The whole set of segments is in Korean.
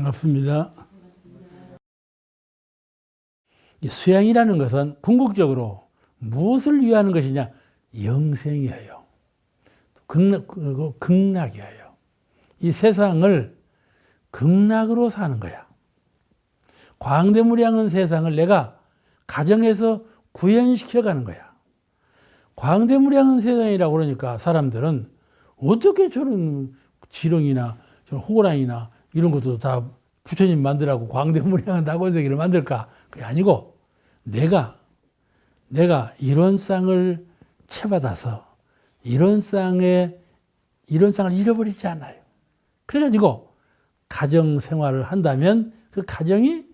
반갑습니다. 이 수양이라는 것은 궁극적으로 무엇을 위하는 것이냐? 영생이에요. 극락이에요. 이 세상을 극락으로 사는 거야. 광대무량한 세상을 내가 가정에서 구현시켜가는 거야. 광대무량한 세상이라고 그러니까 사람들은 어떻게 저런 지렁이나 저런 호랑이나 이런 것도 다 부처님 만들라고 광대무량한 낙원세계를 만들까? 그게 아니고 내가 이런 쌍을 채받아서 이런 쌍을 잃어버리지 않아요. 그래가지고 가정 생활을 한다면 그 가정이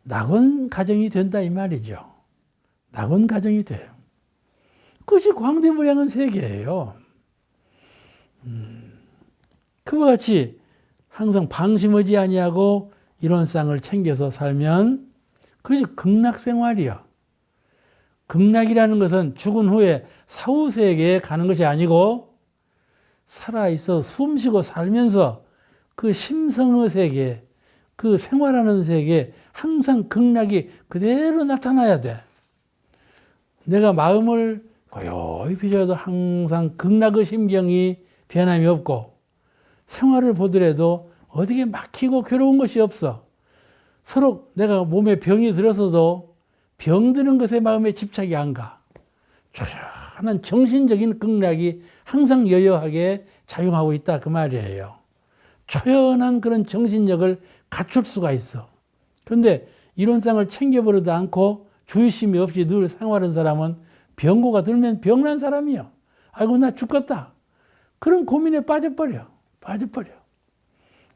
낙원 가정이 된다 이 말이죠. 낙원 가정이 돼요. 그것이 광대무량한 세계예요. 그와 같이 항상 방심하지 아니하고 이런 쌍을 챙겨서 살면 그것이 극락생활이야. 극락이라는 것은 죽은 후에 사후세계에 가는 것이 아니고 살아있어 숨쉬고 살면서 그 심성의 세계, 그 생활하는 세계에 항상 극락이 그대로 나타나야 돼. 내가 마음을 고요히 비춰도 항상 극락의 심경이 변함이 없고 생활을 보더라도 어디에 막히고 괴로운 것이 없어. 서로 내가 몸에 병이 들어서도 병드는 것에 마음에 집착이 안 가. 조용한 정신적인 극락이 항상 여여하게 작용하고 있다 그 말이에요. 초연한 그런 정신력을 갖출 수가 있어. 그런데 이런 쌍을 챙겨버리도 않고 주의심이 없이 늘 생활하는 사람은 병고가 들면 병난 사람이요. 아이고 나 죽겠다. 그런 고민에 빠져버려.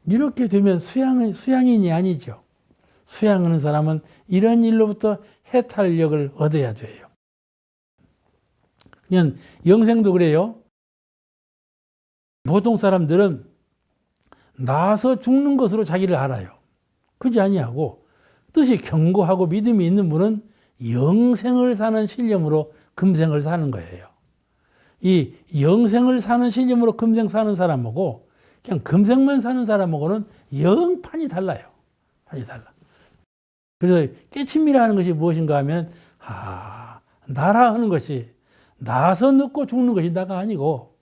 이렇게 되면 수양인이 아니죠. 수양하는 사람은 이런 일로부터 해탈력을 얻어야 돼요. 그냥 영생도 그래요. 보통 사람들은 나서 죽는 것으로 자기를 알아요. 그렇지 아니하고 뜻이 견고하고 믿음이 있는 분은 영생을 사는 신념으로 금생을 사는 거예요. 이 영생을 사는 신념으로 금생 사는 사람하고 그냥 금생만 사는 사람하고는 영판이 달라요. 판이 달라. 그래서 깨침이라 하는 것이 무엇인가 하면 나라 하는 것이 나서 늙고 죽는 것이 나가 아니고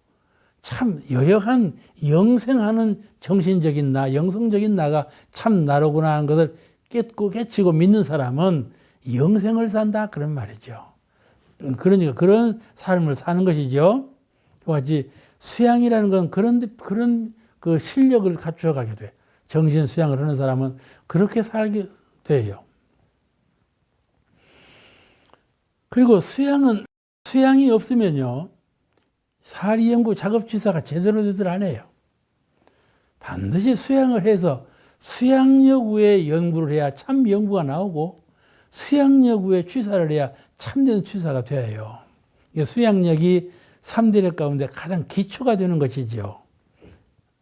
참 여역한 영생하는 정신적인 나, 영성적인 나가 참 나로구나 하는 것을 깨닫고 깨치고 믿는 사람은 영생을 산다 그런 말이죠. 그러니까 그런 삶을 사는 것이죠. 같이 수양이라는 건 그런 그 실력을 갖춰가게 돼. 정신 수양을 하는 사람은 그렇게 살게 돼요. 그리고 수양이 없으면요, 사리연구 작업취사가 제대로 안 해요. 반드시 수양을 해서 수양력 위에 연구를 해야 참 연구가 나오고 수양력 위에 취사를 해야 참된 취사가 돼요. 수양력이 3대력 가운데 가장 기초가 되는 것이죠.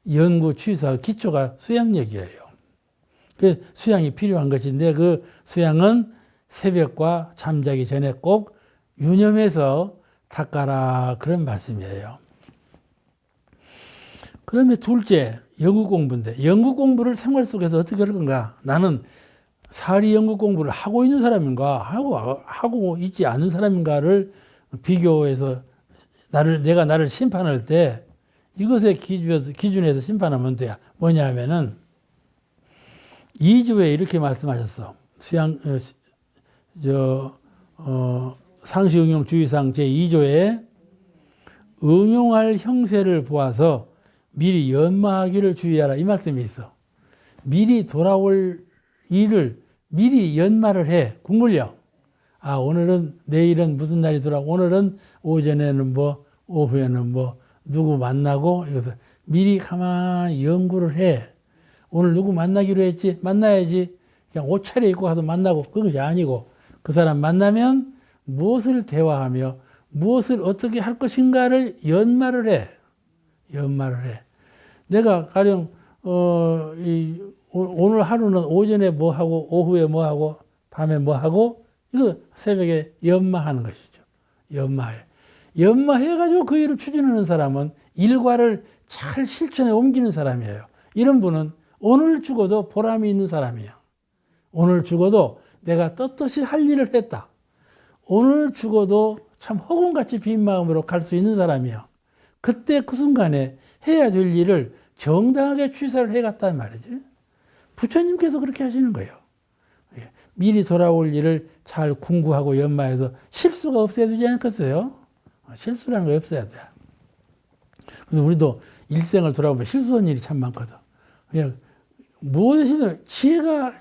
연구, 취사, 기초가 수양력이에요. 그 수양이 필요한 것인데 그 수양은 새벽과 잠자기 전에 꼭 유념해서 닦아라 그런 말씀이에요. 그 다음에 둘째, 연구 공부인데 연구 공부를 생활 속에서 어떻게 할 건가? 나는 사리 연구 공부를 하고 있는 사람인가 하고 있지 않은 사람인가를 비교해서 내가 나를 심판할 때 이것에 기준에서 심판하면 돼. 뭐냐 하면은 2조에 이렇게 말씀하셨어. 상시응용주의상 제2조에 응용할 형세를 보아서 미리 연마하기를 주의하라 이 말씀이 있어. 미리 돌아올 일을 미리 연마를 해. 국물려. 오늘은 내일은 무슨 날이 돌아오고 오늘은 오전에는 뭐 오후에는 뭐 누구 만나고 이것을 미리 가만히 연구를 해. 오늘 누구 만나기로 했지? 만나야지. 그냥 옷 차려입고 가서 만나고 그것이 아니고 그 사람 만나면 무엇을 대화하며 무엇을 어떻게 할 것인가를 연마를 해. 내가 가령 오늘 하루는 오전에 뭐 하고 오후에 뭐 하고 밤에 뭐 하고 이거 새벽에 연마하는 것이죠. 연마해가지고 그 일을 추진하는 사람은 일과를 잘 실천에 옮기는 사람이에요. 이런 분은 오늘 죽어도 보람이 있는 사람이에요. 오늘 죽어도 내가 떳떳이 할 일을 했다. 오늘 죽어도 참 허공같이 빈 마음으로 갈 수 있는 사람이에요. 그때 그 순간에 해야 될 일을 정당하게 취사를 해갔단 말이지. 부처님께서 그렇게 하시는 거예요. 미리 돌아올 일을 잘 궁구하고 연마해서 실수가 없어야 되지 않겠어요? 실수라는 거 없어야 돼. 근데 우리도 일생을 돌아보면 실수한 일이 참 많거든. 그냥 무엇이든 지혜가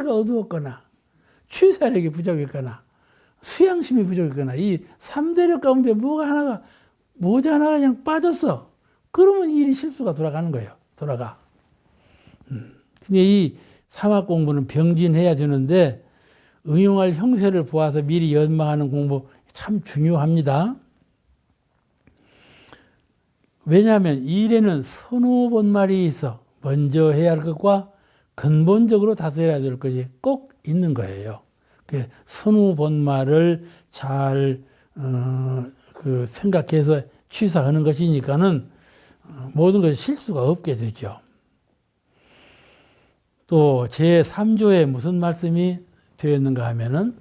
어두웠거나 취사력이 부족했거나 수양심이 부족했거나 이 3대력 가운데 모자 하나가 그냥 빠졌어. 그러면 일이 실수가 돌아가는 거예요. 돌아가. 근데 이 사막 공부는 병진해야 되는데 응용할 형세를 보아서 미리 연마하는 공부 참 중요합니다. 왜냐하면 이 일에는 선후본말이 있어 먼저 해야 할 것과 근본적으로 다스려야 될 것이 꼭 있는 거예요. 그 선후본말을 잘 생각해서 취사하는 것이니까는 모든 것이 실수가 없게 되죠. 또 제3조에 무슨 말씀이 되었는가 하면은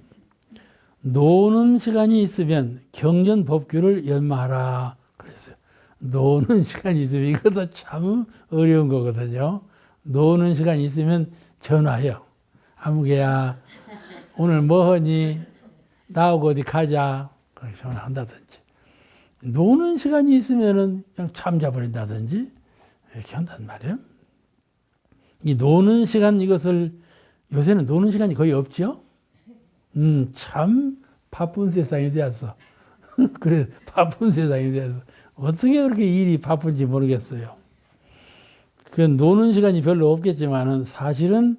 노는 시간이 있으면 경전법규를 연마하라 그랬어요. 노는 시간이 있으면 이것도 참 어려운 거거든요. 노는 시간이 있으면 전화해요. 아무개야 오늘 뭐 하니? 나하고 어디 가자. 그렇게 전화한다든지. 노는 시간이 있으면은 그냥 잠자버린다든지 이렇게 한단 말이에요. 이 노는 시간 이것을 요새는 노는 시간이 거의 없죠? 참 바쁜 세상이 되었어. 그래, 바쁜 세상이 되었어. 어떻게 그렇게 일이 바쁜지 모르겠어요. 그 노는 시간이 별로 없겠지만은 사실은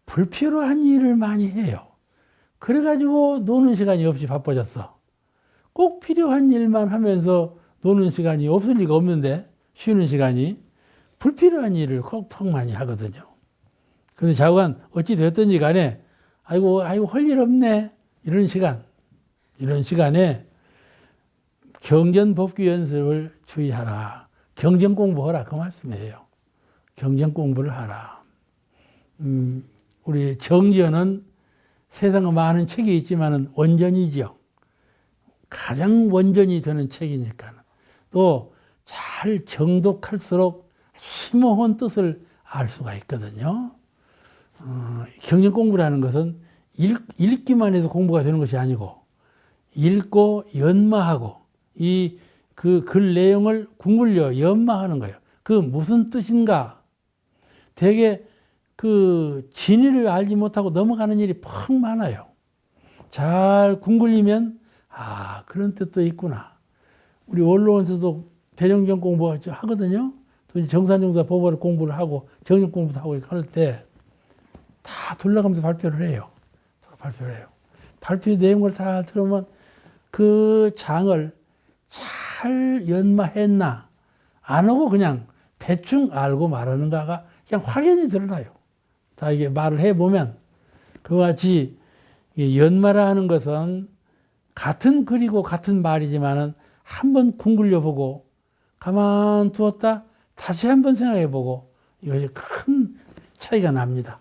불필요한 일을 많이 해요. 그래가지고 노는 시간이 없이 바빠졌어. 꼭 필요한 일만 하면서 노는 시간이 없을 리가 없는데 쉬는 시간이 불필요한 일을 꼭 많이 하거든요. 근데 자관 어찌 됐든지 간에 아이고 할 일 없네 이런 시간에 경전법규 연습을 주의하라. 경전 공부하라 그 말씀이에요. 경전 공부를 하라. 우리 정전은 세상에 많은 책이 있지만은 원전이죠. 가장 원전이 되는 책이니까. 또 잘 정독할수록 심오한 뜻을 알 수가 있거든요. 경전 공부라는 것은 읽기만 해서 공부가 되는 것이 아니고 읽고 연마하고 그 글 내용을 궁굴려 연마하는 거예요. 그 무슨 뜻인가? 되게 그 진의를 알지 못하고 넘어가는 일이 퍽 많아요. 잘 궁굴리면 그런 뜻도 있구나. 우리 원로원에서도 대정경 공부 하거든요. 또 정산정사 법어를 공부를 하고 정력 공부도 하고 할 때 다 둘러가면서 발표를 해요. 발표 내용을 다 들으면 그 장을 잘 연마했나 안 하고 그냥 대충 알고 말하는가가 그냥 확연히 드러나요. 다 이게 말을 해보면 그와 같이 연마라 하는 것은 같은 글이고 같은 말이지만은 한번 궁굴려 보고 가만 두었다 다시 한번 생각해 보고 이것이 큰 차이가 납니다.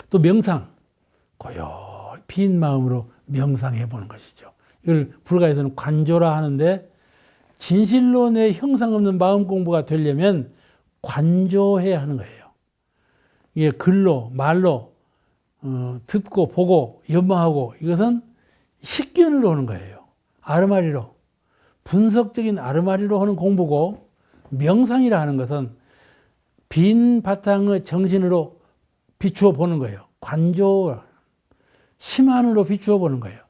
또 명상, 고요히 빈 마음으로 명상해 보는 것이죠. 이걸 불가에서는 관조라 하는데 진실로 내 형상 없는 마음 공부가 되려면 관조해야 하는 거예요. 이게 글로, 말로 듣고 보고 연마하고 이것은 식견으로 하는 거예요. 아르마리로. 분석적인 아르마리로 하는 공부고 명상이라 하는 것은 빈 바탕의 정신으로 비추어 보는 거예요. 관조, 심안으로 비추어 보는 거예요.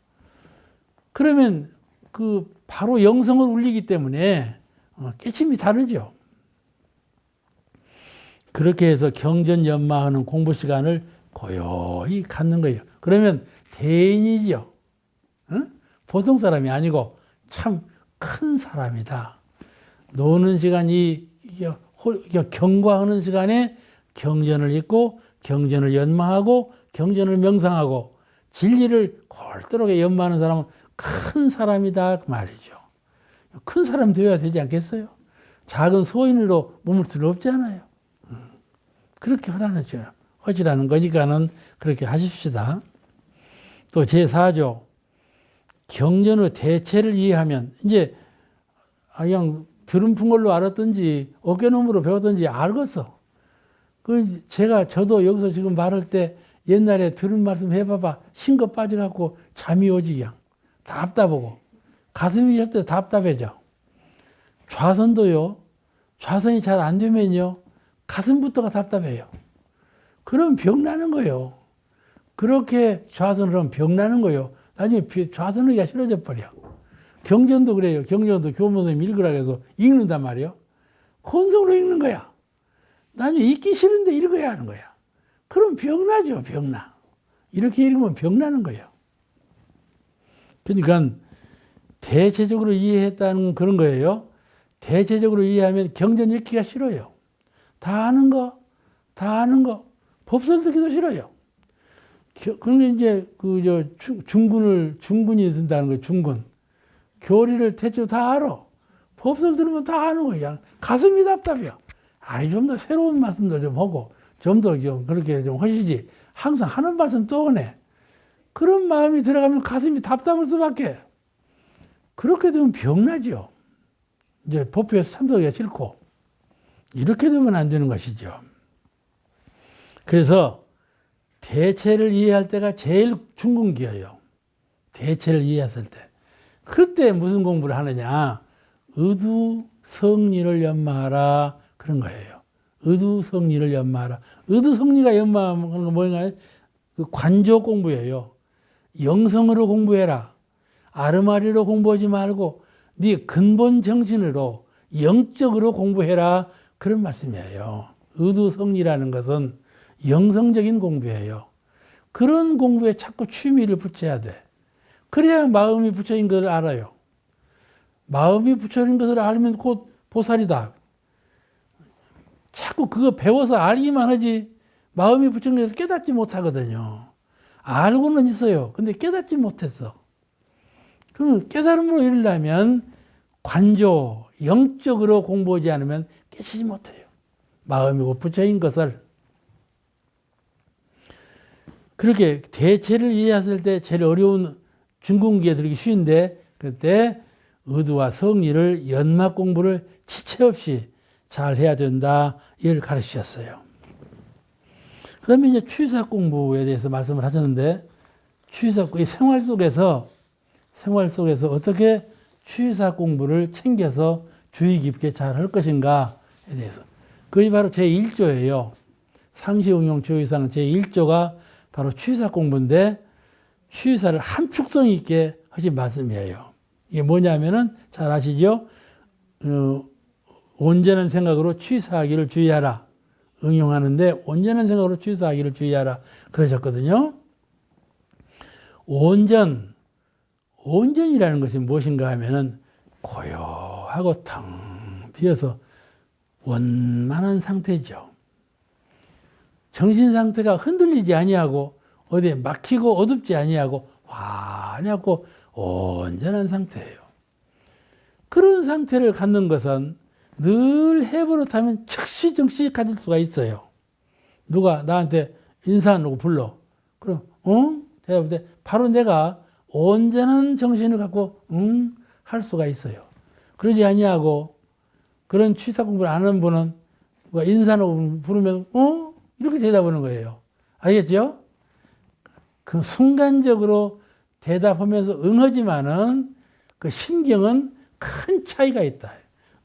그러면 그 바로 영성을 울리기 때문에 깨침이 다르죠. 그렇게 해서 경전 연마하는 공부 시간을 고요히 갖는 거예요. 그러면 대인이죠. 보통 사람이 아니고 참 큰 사람이다. 노는 시간이 경과하는 시간에 경전을 읽고 경전을 연마하고 경전을 명상하고 진리를 골똘하게 연마하는 사람은 큰 사람이다 그 말이죠. 큰 사람 되어야 되지 않겠어요? 작은 소인으로 머물 수는 없잖아요. 그렇게 하시라는 거니까는 그렇게 하십시다. 또 제4조 경전의 대체를 이해하면 이제 그냥 들은푼 걸로 알았든지 어깨너머로 배웠든지 알겠어. 저도 여기서 지금 말할 때 옛날에 들은 말씀 해봐봐. 흰거 빠져갖고 잠이 오지 그냥. 답답하고. 가슴이 절대 답답해져. 좌선도요. 좌선이 잘 안 되면요. 가슴부터가 답답해요. 그럼 병나는 거예요. 그렇게 좌선을 하면 병나는 거예요. 나중에 좌선하기가 싫어져 버려. 경전도 그래요. 경전도 교무선생님 읽으라고 해서 읽는단 말이에요. 혼속으로 읽는 거야. 나중에 읽기 싫은데 읽어야 하는 거야. 그럼 병나죠, 병나. 이렇게 읽으면 병나는 거예요. 그러니까 대체적으로 이해했다는 그런 거예요. 대체적으로 이해하면 경전 읽기가 싫어요. 다 아는 거. 법설 듣기도 싫어요. 그런데 이제 중군이 든다는 거예요, 중군. 교리를 대체로 다 알아. 법설 들으면 다 아는 거야. 가슴이 답답해요. 좀 더 새로운 말씀도 좀 하고, 좀 더 그렇게 좀 하시지. 항상 하는 말씀 또 오네. 그런 마음이 들어가면 가슴이 답답할 수밖에. 그렇게 되면 병나죠. 이제 법회에서 참석하기가 싫고. 이렇게 되면 안 되는 것이죠. 그래서 대체를 이해할 때가 제일 중근기예요. 대체를 이해했을 때. 그때 무슨 공부를 하느냐. 의두성리를 연마하라. 그런 거예요. 의두성리를 연마하라. 의두성리가 연마하는 건 뭐냐. 관조 공부예요. 영성으로 공부해라. 아르마리로 공부하지 말고 네 근본 정신으로 영적으로 공부해라. 그런 말씀이에요. 의두성리라는 것은 영성적인 공부예요. 그런 공부에 자꾸 취미를 붙여야 돼. 그래야 마음이 붙여진 것을 알아요. 마음이 붙여진 것을 알면 곧 보살이다. 자꾸 그거 배워서 알기만 하지 마음이 붙여진 것을 깨닫지 못하거든요. 알고는 있어요. 근데 깨닫지 못했어. 그럼 깨달음으로 이르려면 관조, 영적으로 공부하지 않으면 깨치지 못해요. 마음이고 붙여진 것을. 그렇게 대체를 이해했을 때 제일 어려운 중근기에 들기 쉬운데 그때 의두와 성리를 연막 공부를 지체 없이 잘 해야 된다. 이걸 가르치셨어요. 그 다음에 이제 취사 공부에 대해서 말씀을 하셨는데 취사, 생활 속에서 어떻게 취사 공부를 챙겨서 주의 깊게 잘 할 것인가에 대해서. 그게 바로 제1조예요. 상시응용 조의상 제1조가 바로 취사 공부인데 취사를 함축성 있게 하신 말씀이에요. 이게 뭐냐면은 잘 아시죠? 온전한 생각으로 취사하기를 주의하라. 응용하는데 온전한 생각으로 취사하기를 주의하라. 그러셨거든요. 온전이라는 것이 무엇인가 하면은 고요하고 텅 비어서 원만한 상태죠. 정신 상태가 흔들리지 아니하고 어디에 막히고 어둡지 아니하고 환하고 온전한 상태예요. 그런 상태를 갖는 것은 늘 해버릇하면 즉시 정시 가질 수가 있어요. 누가 나한테 인사하고 불러. 그럼 대답할 때 바로 내가 온전한 정신을 갖고 할 수가 있어요. 그러지 아니하고 그런 취사 공부를 안 하는 분은 누가 인사하고 부르면 이렇게 대답하는 거예요. 알겠죠? 그 순간적으로 대답하면서 응하지만은 그 심경은 큰 차이가 있다.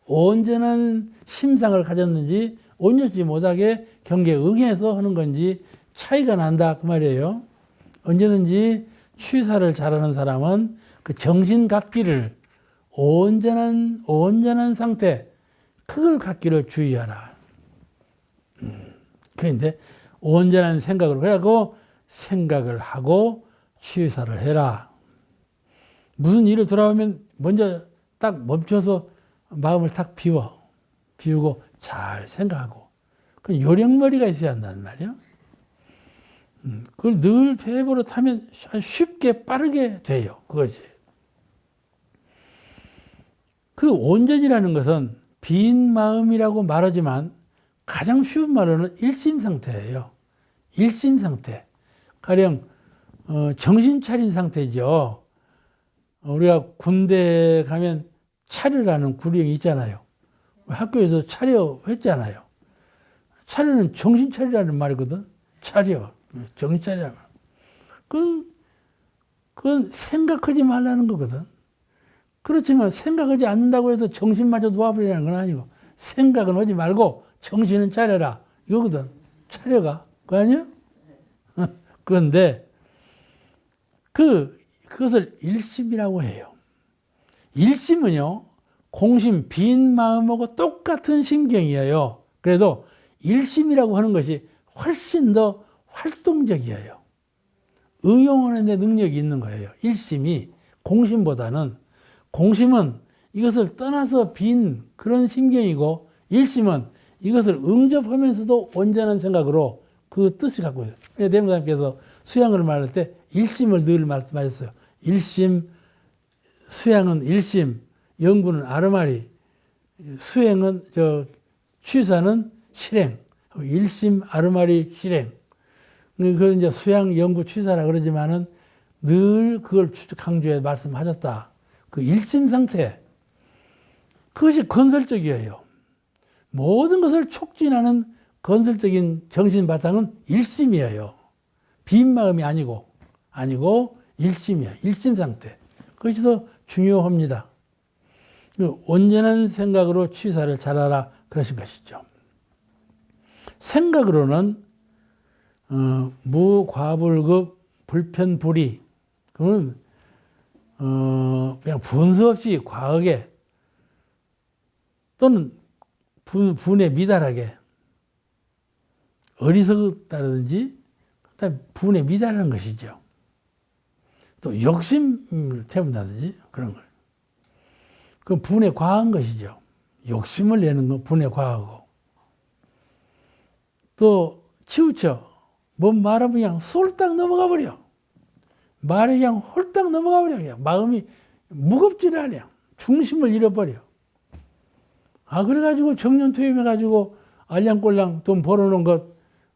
온전한 심상을 가졌는지 온전치 못하게 경계에 응해서 하는 건지 차이가 난다 그 말이에요. 언제든지 취사를 잘하는 사람은 그 정신 갖기를 온전한 상태 그걸 갖기를 주의하라. 그런데 온전한 생각으로 그래갖고 생각을 하고 취사를 해라. 무슨 일을 돌아오면 먼저 딱 멈춰서 마음을 딱 비우고 잘 생각하고. 그 요령머리가 있어야 한단 말이야. 그걸 늘 해버릇하면 쉽게 빠르게 돼요. 그거지. 그 온전이라는 것은 빈 마음이라고 말하지만 가장 쉬운 말로는 일심 상태예요. 일심 상태. 가령 정신 차린 상태죠. 우리가 군대 가면 차려라는 구령이 있잖아요. 학교에서 차려 했잖아요. 차려는 정신 차리라는 말이거든. 차려. 정신 차리라는 말. 그건 생각하지 말라는 거거든. 그렇지만 생각하지 않는다고 해서 정신마저 놓아버리라는 건 아니고, 생각은 하지 말고 정신은 차려라. 이거거든. 차려가. 그거 아니야? 그런데 그것을 일심이라고 해요. 일심은요, 공심, 빈 마음하고 똑같은 심경이에요. 그래도 일심이라고 하는 것이 훨씬 더 활동적이에요. 응용하는 데 능력이 있는 거예요. 일심이 공심보다는. 공심은 이것을 떠나서 빈 그런 심경이고, 일심은 이것을 응접하면서도 온전한 생각으로 그 뜻이 갖고 있어요. 대명사님께서 수양을 말할 때 일심을 늘 말씀하셨어요. 일심, 수양은 일심, 영구는 아르마리, 수행은 취사는 실행, 일심, 아르마리, 실행. 그걸 이제 수양, 영구, 취사라 그러지만은 늘 그걸 강조해 말씀하셨다. 그 일심 상태, 그것이 건설적이에요. 모든 것을 촉진하는 건설적인 정신 바탕은 일심이에요. 빈 마음이 아니고 일심이야. 일심 상태. 그것이 더 중요합니다. 온전한 생각으로 취사를 잘하라 그러신 것이죠. 생각으로는 무과불급 불편불의, 그러면 그냥 분수 없이 과하게 또는 분에 미달하게, 어리석다든지 분에 미달하는 것이죠. 또 욕심을 태운다든지 그런 걸. 그건 분에 과한 것이죠. 욕심을 내는 건 분에 과하고. 또 치우쳐. 뭔 말하면 그냥 쏠딱 넘어가 버려. 말이 그냥 홀딱 넘어가 버려. 그냥 마음이 무겁지를 않아요. 중심을 잃어버려. 그래가지고 정년퇴임해가지고 알량꼴랑 돈 벌어놓은 것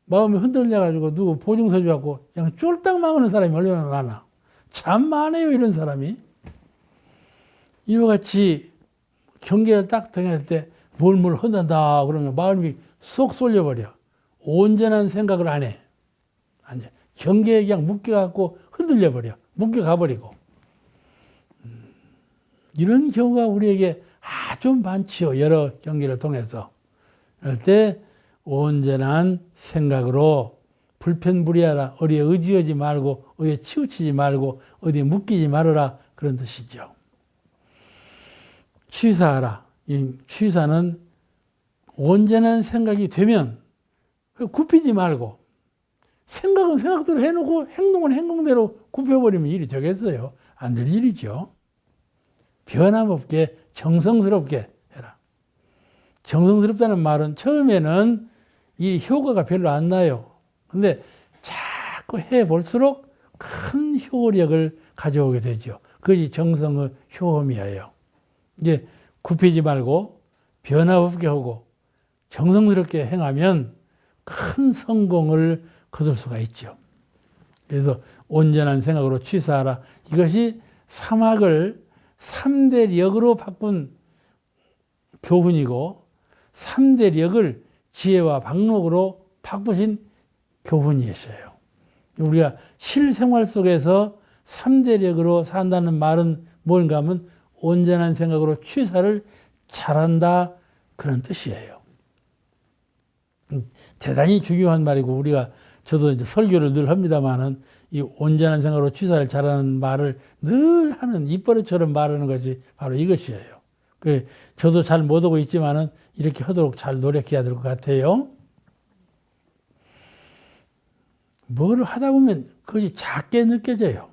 마음이 흔들려가지고 누구 보증서 줘갖고 그냥 쫄딱 망하는 사람이 얼마나 많아. 참 많아요, 이런 사람이. 이와 같이 경계를 딱 정했을 때 뭘 흔든다 그러면 마음이 쏙 쏠려버려. 온전한 생각을 안 해. 아니, 경계에 그냥 묶여갖고 흔들려버려. 묶여가버리고. 이런 경우가 우리에게 아주 많지요. 여러 경계를 통해서. 그럴 때 온전한 생각으로 불편불의하라. 어디에 의지하지 말고 어디에 치우치지 말고 어디에 묶이지 말아라. 그런 뜻이죠. 취사하라. 이 취사는 온전한 생각이 되면 굽히지 말고, 생각은 생각대로 해놓고 행동은 행동대로 굽혀버리면 일이 되겠어요? 안 될 일이죠. 변함없게 정성스럽게 해라. 정성스럽다는 말은 처음에는 이 효과가 별로 안 나요. 근데 자꾸 해볼수록 큰 효력을 가져오게 되죠. 그것이 정성의 효험이에요. 이제 굽히지 말고 변함없게 하고 정성스럽게 행하면 큰 성공을 거둘 수가 있죠. 그래서 온전한 생각으로 취사하라. 이것이 삼학을 3대력으로 바꾼 교훈이고 3대력을 지혜와 방록으로 바꾸신 교훈이었어요. 우리가 실생활 속에서 3대력으로 산다는 말은 뭔가 하면 온전한 생각으로 취사를 잘한다, 그런 뜻이에요. 대단히 중요한 말이고, 저도 이제 설교를 늘 합니다만은 이 온전한 생각으로 취사를 잘하는 말을 늘 하는 입버릇처럼 말하는 것이 바로 이것이에요. 저도 잘 못하고 있지만은 이렇게 하도록 잘 노력해야 될 것 같아요. 뭘 하다 보면 그것이 작게 느껴져요.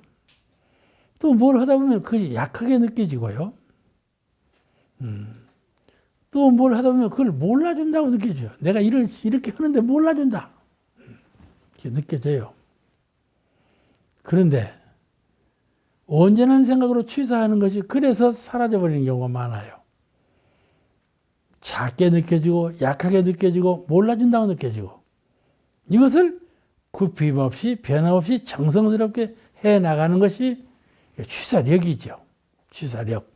또 뭘 하다 보면 그것이 약하게 느껴지고요. 또 뭘 하다 보면 그걸 몰라준다고 느껴져요. 내가 이렇게 하는데 몰라준다. 이렇게 느껴져요. 그런데 온전한 생각으로 취사하는 것이 그래서 사라져버리는 경우가 많아요. 작게 느껴지고 약하게 느껴지고 몰라준다고 느껴지고 이것을 굽힘 없이 변함없이 정성스럽게 해나가는 것이 취사력이죠. 취사력.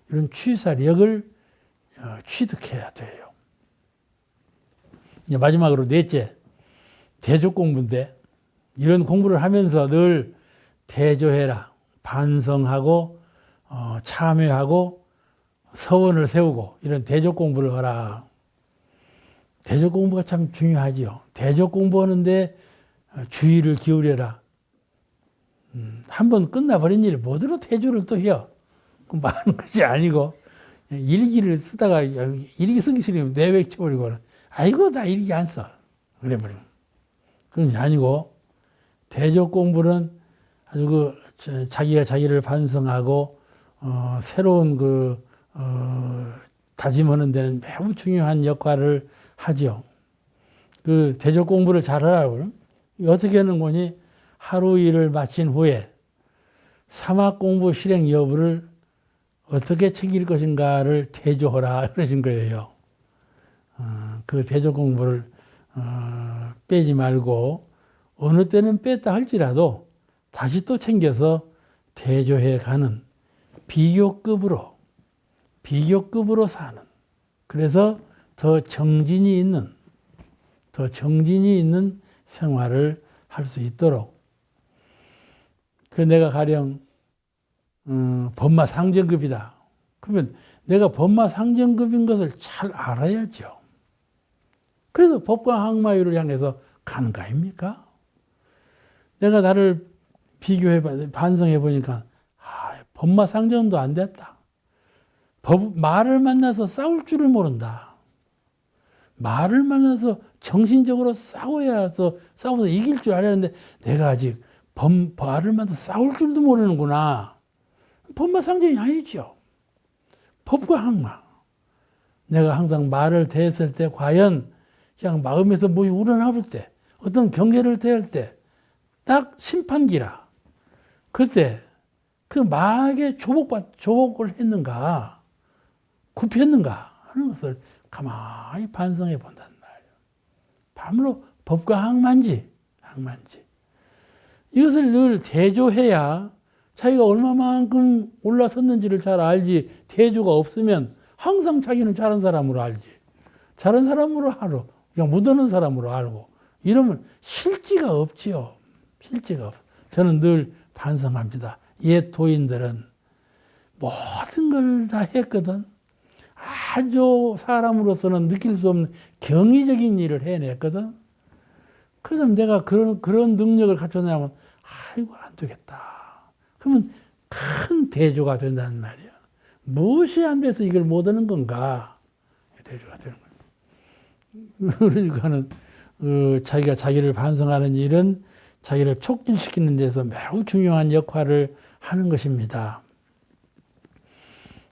이런 취사력을 취득해야 돼요. 마지막으로 넷째, 대조 공부인데 이런 공부를 하면서 늘 대조해라. 반성하고 참회하고 서원을 세우고 이런 대조 공부를 하라. 대조 공부가 참 중요하지요. 대조 공부하는데 주의를 기울여라. 한번 끝나버린 일 뭐대로 대조를 또 해요. 많은 것이 아니고 일기를 쓰다가 일기 쓰기 싫으면 내외쳐버리고는 아이고 나 일기 안 써. 그래버리면. 그건 아니고 대조 공부는 아주 자기가 자기를 반성하고 새로운 다짐하는 데는 매우 중요한 역할을 하죠. 그 대조 공부를 잘하라고 어떻게 하는 거니? 하루 일을 마친 후에 사막 공부 실행 여부를 어떻게 챙길 것인가를 대조하라 그러신 거예요. 그 대조 공부를 빼지 말고 어느 때는 뺐다 할지라도 다시 또 챙겨서 대조해 가는 비교급으로 사는, 그래서 더 정진이 있는 생활을 할 수 있도록. 그 내가 가령 법마 상정급이다. 그러면 내가 법마 상정급인 것을 잘 알아야죠. 그래서 법과 항마율을 향해서 가는 거 아닙니까? 내가 나를 반성해 보니까 법마 상정도 안 됐다. 말을 만나서 싸울 줄을 모른다. 말을 만나서 정신적으로 싸워서 이길 줄 알았는데 내가 아직 말을 만나서 싸울 줄도 모르는구나. 법마 상정이 아니죠. 법과 항마. 내가 항상 말을 대했을 때 과연 그냥 마음에서 뭐이 우러나올 때, 어떤 경계를 대할 때 딱 심판기라. 그때 그 말에 조복을 했는가, 굽혔는가 하는 것을 가만히 반성해 본단 말이에요. 바로 법과 항만지. 이것을 늘 대조해야 자기가 얼마만큼 올라섰는지를 잘 알지. 대조가 없으면 항상 자기는 잘한 사람으로 알지. 잘한 사람으로 알고, 그냥 묻어놓은 사람으로 알고. 이러면 실지가 없지요. 실지가 없어. 저는 늘 반성합니다. 옛 도인들은 모든 걸 다 했거든. 아주 사람으로서는 느낄 수 없는 경이적인 일을 해냈거든. 그래서 내가 그런 능력을 갖췄냐면, 아이고, 안 되겠다. 그러면 큰 대조가 된다는 말이야. 무엇이 안 돼서 이걸 못 하는 건가? 대조가 되는 거야. 그러니까는, 자기가 자기를 반성하는 일은 자기를 촉진시키는 데서 매우 중요한 역할을 하는 것입니다.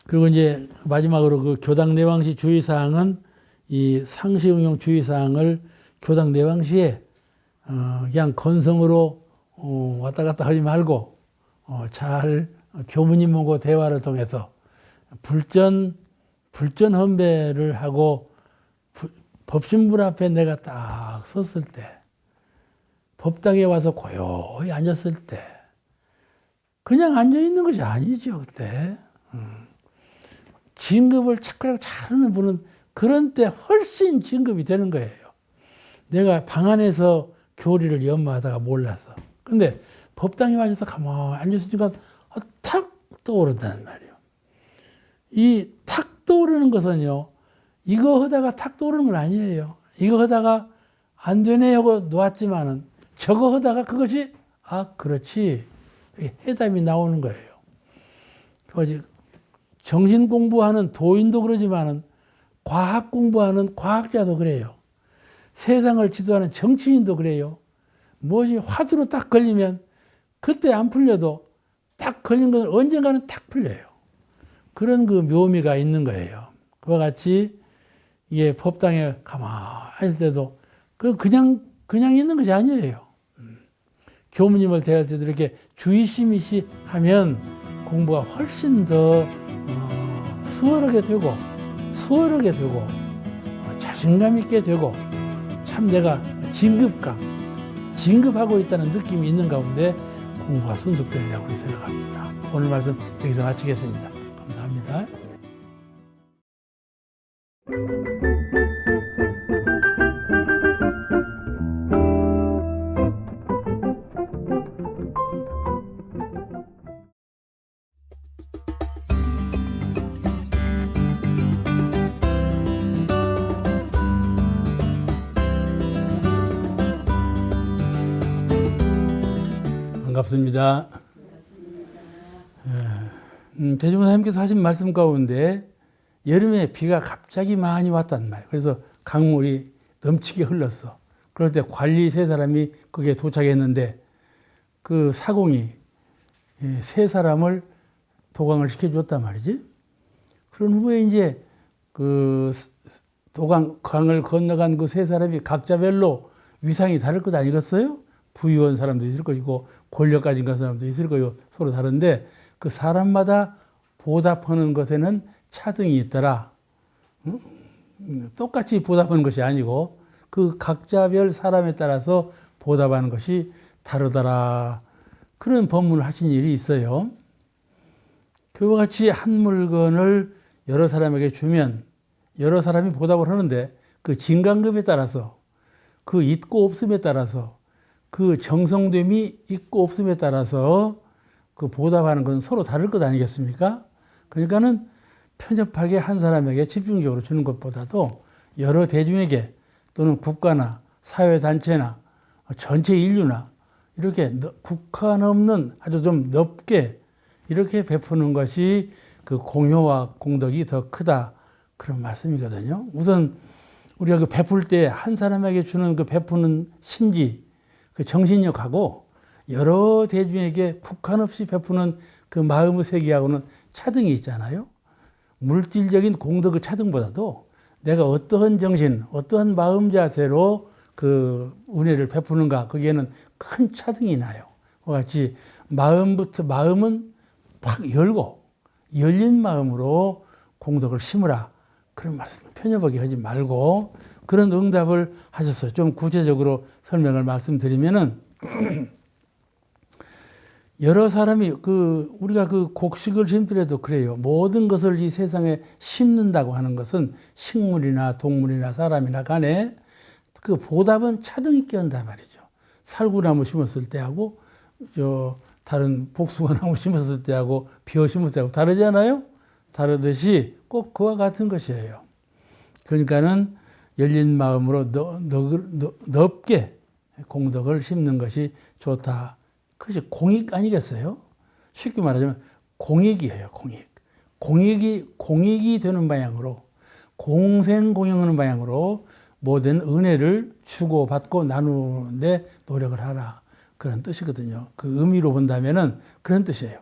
그리고 이제 마지막으로 그 교당 내왕시 주의사항은 이 상시응용 주의사항을 교당 내왕시에 그냥 건성으로 왔다 갔다 하지 말고 잘 교무님하고 대화를 통해서 불전헌배를 하고 법신불 앞에 내가 딱 섰을 때, 법당에 와서 고요히 앉았을 때, 그냥 앉아있는 것이 아니죠, 그때. 진급을 착하게 잘하는 분은 그런 때 훨씬 진급이 되는 거예요. 내가 방 안에서 교리를 연마하다가 몰라서. 근데 법당에 와서 가만히 앉았으니까 탁 떠오른다는 말이에요. 이 탁 떠오르는 것은요, 이거 하다가 탁 떠오르는 건 아니에요. 이거 하다가 안 되네 하고 놓았지만은 저거 하다가 그것이 그렇지. 해답이 나오는 거예요. 정신 공부하는 도인도 그러지만은 과학 공부하는 과학자도 그래요. 세상을 지도하는 정치인도 그래요. 무엇이 화두로 딱 걸리면 그때 안 풀려도 딱 걸린 건 언젠가는 딱 풀려요. 그런 그 묘미가 있는 거예요. 그와 같이 이게 법당에 가만히 있을 때도 그냥 있는 것이 아니에요. 교무님을 대할 때도 이렇게 주의심 있이 하면 공부가 훨씬 더 수월하게 되고 수월하게 되고 자신감 있게 되고 참 내가 진급하고 있다는 느낌이 있는 가운데 공부가 순숙되리라고 생각합니다. 오늘 말씀 여기서 마치겠습니다. 감사합니다. 반갑습니다. 대중사님께서 하신 말씀 가운데 여름에 비가 갑자기 많이 왔단 말이에요. 그래서 강물이 넘치게 흘렀어. 그럴 때 관리 세 사람이 거기에 도착했는데 그 사공이 세 사람을 도강을 시켜줬단 말이지. 그런 후에 이제 그 강을 건너간 그 세 사람이 각자별로 위상이 다를 것 아니겠어요? 부유한 사람도 있을 것이고 권력 가진 사람도 있을 거고 서로 다른데 그 사람마다 보답하는 것에는 차등이 있더라. 똑같이 보답하는 것이 아니고 그 각자별 사람에 따라서 보답하는 것이 다르더라. 그런 법문을 하신 일이 있어요. 그와 같이 한 물건을 여러 사람에게 주면 여러 사람이 보답을 하는데 그 진강급에 따라서 그 있고 없음에 따라서 그 정성됨이 있고 없음에 따라서 그 보답하는 건 서로 다를 것 아니겠습니까? 그러니까는 편협하게 한 사람에게 집중적으로 주는 것보다도 여러 대중에게 또는 국가나 사회단체나 전체 인류나 이렇게 국한 없는 아주 좀 넓게 이렇게 베푸는 것이 그 공효와 공덕이 더 크다. 그런 말씀이거든요. 우선 우리가 그 베풀 때 한 사람에게 주는 그 베푸는 심지 그 정신력하고 여러 대중에게 국한 없이 베푸는 그 마음의 세계하고는 차등이 있잖아요. 물질적인 공덕의 차등보다도 내가 어떠한 정신, 어떠한 마음 자세로 그 은혜를 베푸는가 거기에는 큰 차등이 나요. 그와 같이 마음은 팍 열고 열린 마음으로 공덕을 심으라. 그런 말씀을 편협하게 하지 말고 그런 응답을 하셨어요. 좀 구체적으로 설명을 말씀드리면은 여러 사람이 우리가 그 곡식을 심더라도 그래요. 모든 것을 이 세상에 심는다고 하는 것은 식물이나 동물이나 사람이나 간에 그 보답은 차등 있게 한단 말이죠. 살구나무 심었을 때하고 다른 복숭아나무 심었을 때하고 비어 심었을 때하고 다르잖아요. 다르듯이 꼭 그와 같은 것이에요. 그러니까는 열린 마음으로 넓게 공덕을 심는 것이 좋다. 그것이 공익 아니겠어요? 쉽게 말하자면 공익이에요. 공익이 되는 방향으로 공생공영하는 방향으로 모든 은혜를 주고받고 나누는데 노력을 하라. 그런 뜻이거든요. 그 의미로 본다면은 그런 뜻이에요.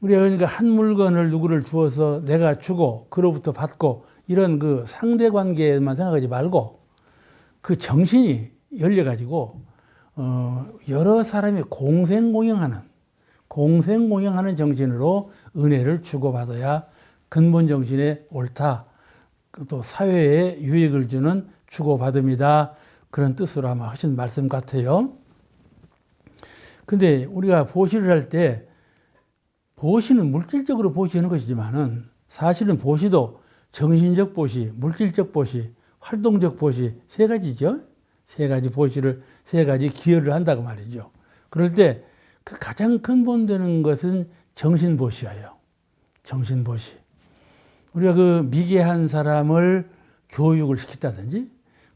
우리가 그러니까 한 물건을 누구를 주어서 내가 주고 그로부터 받고 이런 그 상대 관계만 생각하지 말고 그 정신이 열려가지고 여러 사람이 공생공영하는 정신으로 은혜를 주고받아야 근본 정신에 옳다. 또 사회에 유익을 주는 주고받음이다. 그런 뜻으로 아마 하신 말씀 같아요. 근데 우리가 보시를 할 때 보시는 물질적으로 보시는 것이지만은 사실은 보시도 정신적 보시, 물질적 보시, 활동적 보시 세 가지죠. 세 가지 보시를 세 가지 기여를 한다고 말이죠. 그럴 때 그 가장 근본되는 것은 정신보시예요. 정신보시. 우리가 그 미개한 사람을 교육을 시킨다든지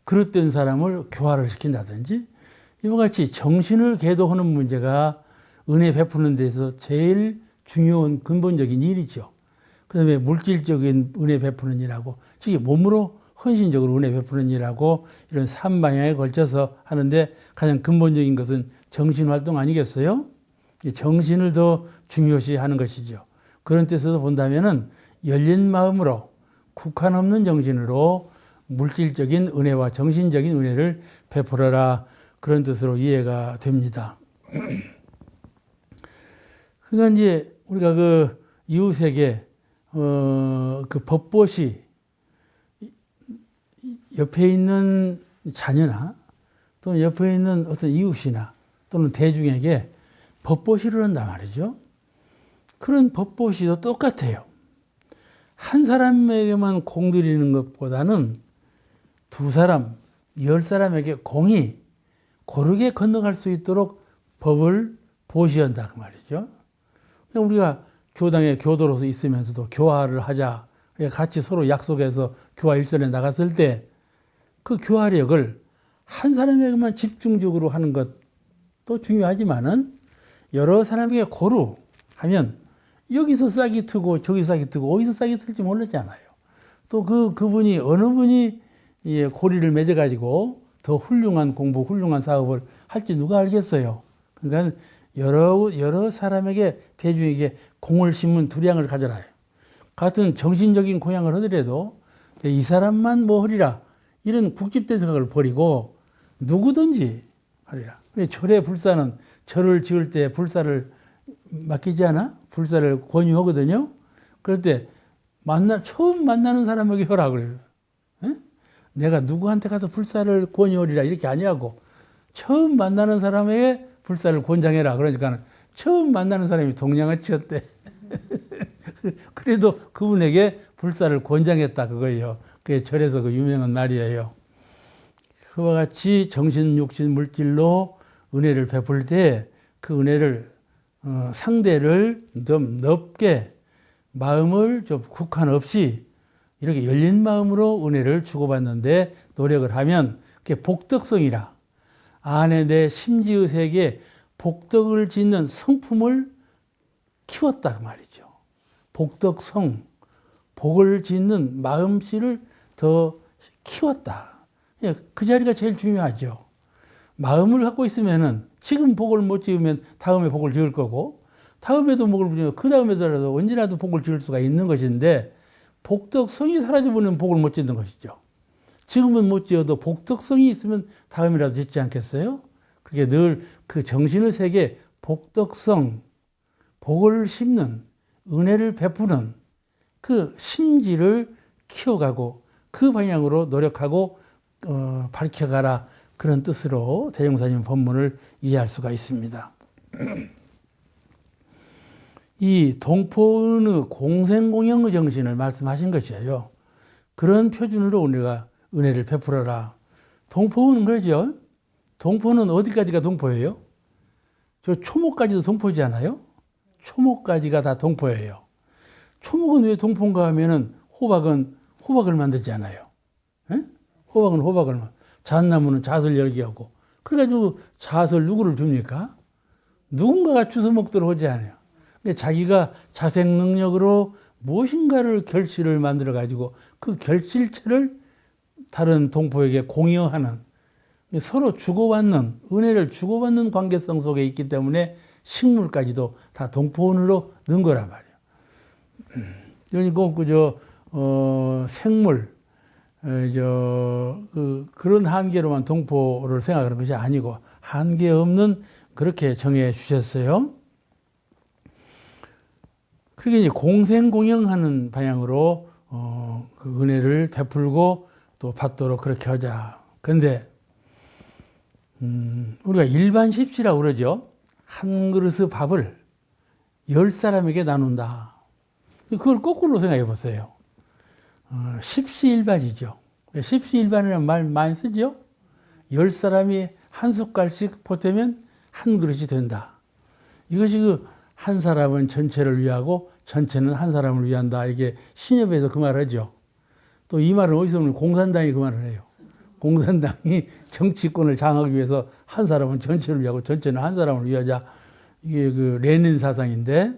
그릇된 사람을 교화를 시킨다든지 이와 같이 정신을 계도하는 문제가 은혜 베푸는 데서 제일 중요한 근본적인 일이죠. 그 다음에 물질적인 은혜 베푸는 일하고 즉 몸으로 헌신적으로 은혜 베푸는 일하고 이런 3방향에 걸쳐서 하는데 가장 근본적인 것은 정신활동 아니겠어요? 정신을 더 중요시 하는 것이죠. 그런 뜻에서 본다면은 열린 마음으로 국한 없는 정신으로 물질적인 은혜와 정신적인 은혜를 베풀어라. 그런 뜻으로 이해가 됩니다. 그러니까 이제 우리가 그 이웃에게 그 법보시 옆에 있는 자녀나 또는 옆에 있는 어떤 이웃이나 또는 대중에게 법보시를 한단 말이죠. 그런 법보시도 똑같아요. 한 사람에게만 공드리는 것보다는 두 사람, 10사람에게 공이 고르게 건너갈 수 있도록 법을 보시한다 그 말이죠. 우리가 교당에 교도로서 있으면서도 교화를 하자, 같이 서로 약속해서 교화 일선에 나갔을 때 그 교화력을 한 사람에게만 집중적으로 하는 것도 중요하지만은 여러 사람에게 고루 하면 여기서 싹이 트고 저기 싹이 트고 어디서 싹이 틀지 모르잖아요. 또 그분이 어느 분이 고리를 맺어가지고 더 훌륭한 공부, 훌륭한 사업을 할지 누가 알겠어요. 그러니까 여러 사람에게 대중에게 공을 심은 두량을 가져라요. 같은 정신적인 공양을 하더라도 이 사람만 뭐 하리라 이런 국집된 생각을 버리고 누구든지 하리라. 절의 불사는 절을 지을 때 불사를 맡기지 않아? 불사를 권유하거든요. 그럴 때 처음 만나는 사람에게 하라 그래요. 에? 내가 누구한테 가서 불사를 권유하리라 이렇게 아니하고 처음 만나는 사람에게 불사를 권장해라. 그러니까 처음 만나는 사람이 동양어치였대. 그래도 그분에게 불사를 권장했다 그거예요. 그게 절에서 그 유명한 말이에요. 그와 같이 정신, 육신, 물질로 은혜를 베풀 때 그 은혜를 상대를 좀 넓게 마음을 좀 국한 없이 이렇게 열린 마음으로 은혜를 주고받는데 노력을 하면 그게 복덕성이라 안에 내 심지의 세계에 복덕을 짓는 성품을 키웠다 그 말이죠. 복덕성, 복을 짓는 마음씨를 더 키웠다. 그 자리가 제일 중요하죠. 마음을 갖고 있으면은 지금 복을 못 지으면 다음에 복을 지을 거고 다음에도 복을 지으면 그 다음에도 언제라도 복을 지을 수가 있는 것인데 복덕성이 사라져버리면 복을 못 짓는 것이죠. 지금은 못 지어도 복덕성이 있으면 다음이라도 짓지 않겠어요? 그게 늘 그 정신의 세계 복덕성, 복을 심는 은혜를 베푸는 그 심지를 키워가고 그 방향으로 노력하고 밝혀가라 그런 뜻으로 대종사님 법문을 이해할 수가 있습니다. 이 동포의 공생공영의 정신을 말씀하신 것이에요. 그런 표준으로 우리가 은혜를 베풀어라. 동포는 그러죠. 동포는 어디까지가 동포예요? 저 초목까지도 동포지 않아요? 초목까지가 다 동포예요. 초목은 왜 동포인가 하면은 호박을 만들지 않아요. 에? 호박은 호박을 잣나무는 잣을 열게 하고 그래가지고 잣을 누구를 줍니까? 누군가가 주워 먹도록 하지 않아요. 자기가 자생 능력으로 무엇인가를 결실을 만들어 가지고 그 결실체를 다른 동포에게 공유하는 서로 주고받는 은혜를 주고받는 관계성 속에 있기 때문에 식물까지도 다 동포원으로 넣은 거란 말이에요. 그러니까 생물 그런 한계로만 동포를 생각하는 것이 아니고 한계 없는 그렇게 정해 주셨어요. 그러니까 이제 공생공영하는 방향으로 그 은혜를 베풀고 또 받도록 그렇게 하자. 그런데 우리가 일반 십시라고 그러죠. 한 그릇의 밥을 10사람에게 나눈다. 그걸 거꾸로 생각해 보세요. 십시일반이죠. 십시일반이라는 말 많이 쓰죠. 10사람이 한 숟갈씩 보태면 한 그릇이 된다. 이것이 한 사람은 전체를 위하고 전체는 한 사람을 위한다. 이게 신협에서 그 말을 하죠. 또 이 말은 어디서 오면 공산당이 그 말을 해요. 공산당이 정치권을 장악하기 위해서 한 사람은 전체를 위하고 전체는 한 사람을 위하자. 이게 그 레닌 사상인데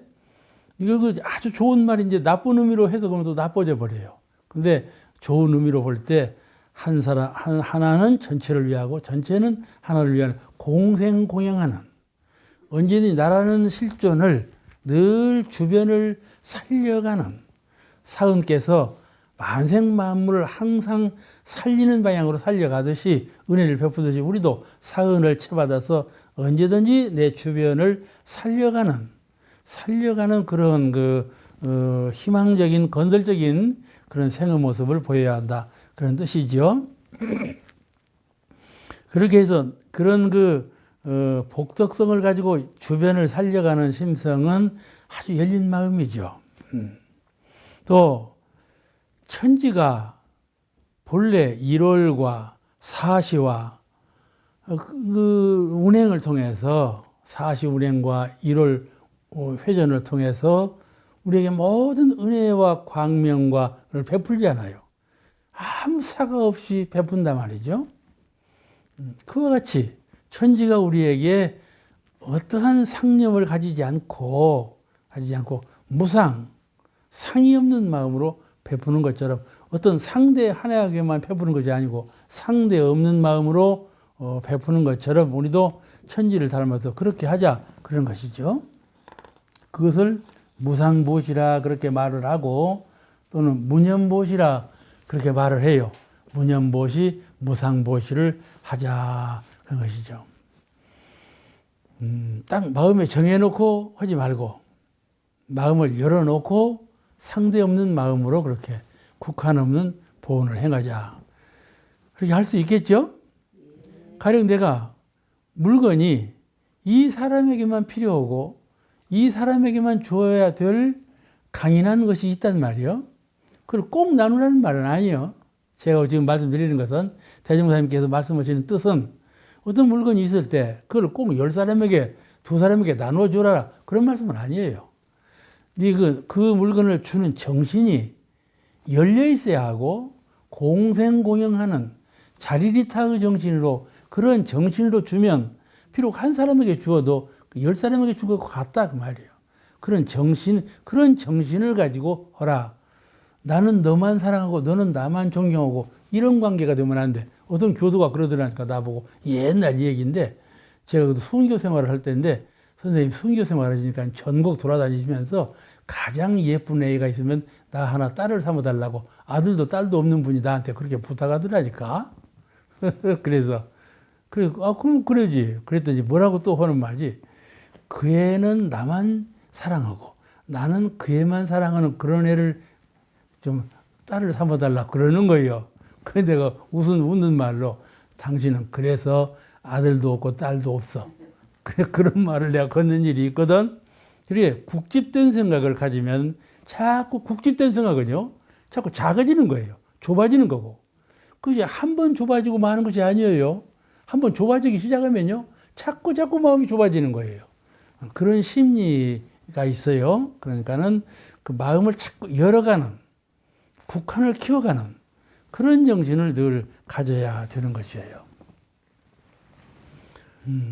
이거 아주 좋은 말인지 나쁜 의미로 해석하면 또 나빠져 버려요. 근데 좋은 의미로 볼 때 하나는 전체를 위하고 전체는 하나를 위하는 공생공영하는 언제든지 나라는 실존을 늘 주변을 살려가는 사은께서 만생만물을 항상 살리는 방향으로 살려가듯이 은혜를 베푸듯이 우리도 사은을 채받아서 언제든지 내 주변을 살려가는 그런 희망적인 건설적인 그런 생의 모습을 보여야 한다. 그런 뜻이죠. 그렇게 해서 그런 복덕성을 가지고 주변을 살려가는 심성은 아주 열린 마음이죠. 또 천지가 본래 일월과 사시와 운행을 통해서 사시 운행과 일월 회전을 통해서 우리에게 모든 은혜와 광명과 베풀잖아요. 아무 사가 없이 베푼단 말이죠. 그와 같이 천지가 우리에게 어떠한 상념을 가지지 않고 무상, 상이 없는 마음으로 베푸는 것처럼 어떤 상대 하나에게만 베푸는 것이 아니고 상대 없는 마음으로 베푸는 것처럼 우리도 천지를 닮아서 그렇게 하자 그런 것이죠. 그것을 무상보시라 그렇게 말을 하고 또는 무념보시라 그렇게 말을 해요. 무념보시, 무상보시를 하자 그런 것이죠. 딱 마음에 정해놓고 하지 말고 마음을 열어놓고 상대 없는 마음으로 그렇게 국한 없는 보온을 행하자. 그렇게 할 수 있겠죠? 가령 내가 물건이 이 사람에게만 필요하고 이 사람에게만 주어야 될 강인한 것이 있단 말이에요. 그걸 꼭 나누라는 말은 아니에요. 제가 지금 말씀드리는 것은 대종사님께서 말씀하시는 뜻은 어떤 물건이 있을 때 그걸 꼭 10사람에게 2사람에게 나누어 주라 그런 말씀은 아니에요. 그 물건을 주는 정신이 열려 있어야 하고 공생공영하는 자리리타의 정신으로 그런 정신으로 주면 비록 한 사람에게 주어도 10사람에게 준 것 같다 그 말이에요. 그런 정신을 가지고 하라. 나는 너만 사랑하고 너는 나만 존경하고 이런 관계가 되면 안 돼. 어떤 교도가 그러더라니까 나보고 옛날 얘기인데 제가 순교 생활을 할 때인데 선생님 순교 생활 하시니까 전국 돌아다니시면서 가장 예쁜 애가 있으면 나 하나 딸을 삼아달라고 아들도 딸도 없는 분이 나한테 그렇게 부탁하더라니까. 그래서 그럼 그러지. 그랬더니 뭐라고 또 하는 말이지. 그 애는 나만 사랑하고 나는 그 애만 사랑하는 그런 애를 좀 딸을 삼아달라 그러는 거예요. 그런데 내가 웃는 말로 당신은 그래서 아들도 없고 딸도 없어. 그런 말을 내가 걷는 일이 있거든. 그래 국집된 생각을 가지면 자꾸 국집된 생각은요. 자꾸 작아지는 거예요. 좁아지는 거고. 그게 한 번 좁아지고 마는 것이 아니에요. 한 번 좁아지기 시작하면요. 자꾸 마음이 좁아지는 거예요. 그런 심리가 있어요. 그러니까는 그 마음을 자꾸 열어가는, 국한을 키워가는 그런 정신을 늘 가져야 되는 것이에요.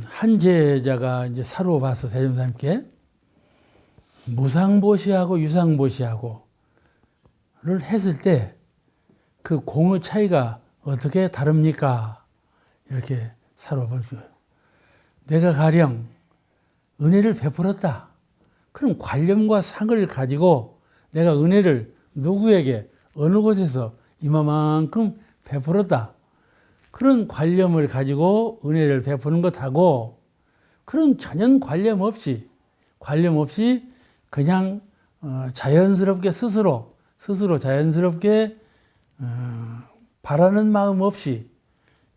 한 제자가 이제 사로 와서 대종사님께 무상보시하고 유상보시하고를 했을 때 그 공의 차이가 어떻게 다릅니까? 이렇게 사로 보시고요. 내가 가령 은혜를 베풀었다. 그럼 관념과 상을 가지고 내가 은혜를 누구에게 어느 곳에서 이만큼 베풀었다. 그런 관념을 가지고 은혜를 베푸는 것하고 그런 전혀 관념 없이 그냥 자연스럽게 스스로 자연스럽게 바라는 마음 없이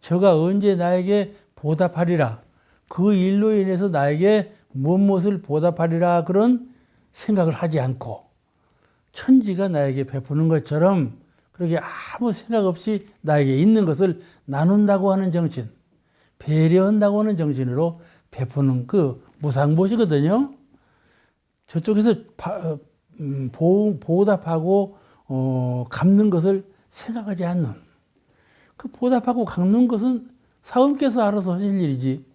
저가 언제 나에게 보답하리라. 그 일로 인해서 나에게 무엇을 보답하리라 그런 생각을 하지 않고 천지가 나에게 베푸는 것처럼 그렇게 아무 생각 없이 나에게 있는 것을 나눈다고 하는 정신, 배려한다고 하는 정신으로 베푸는 그 무상보시거든요. 저쪽에서 보답하고 갚는 것을 생각하지 않는 그 보답하고 갚는 것은 사음께서 알아서 하실 일이지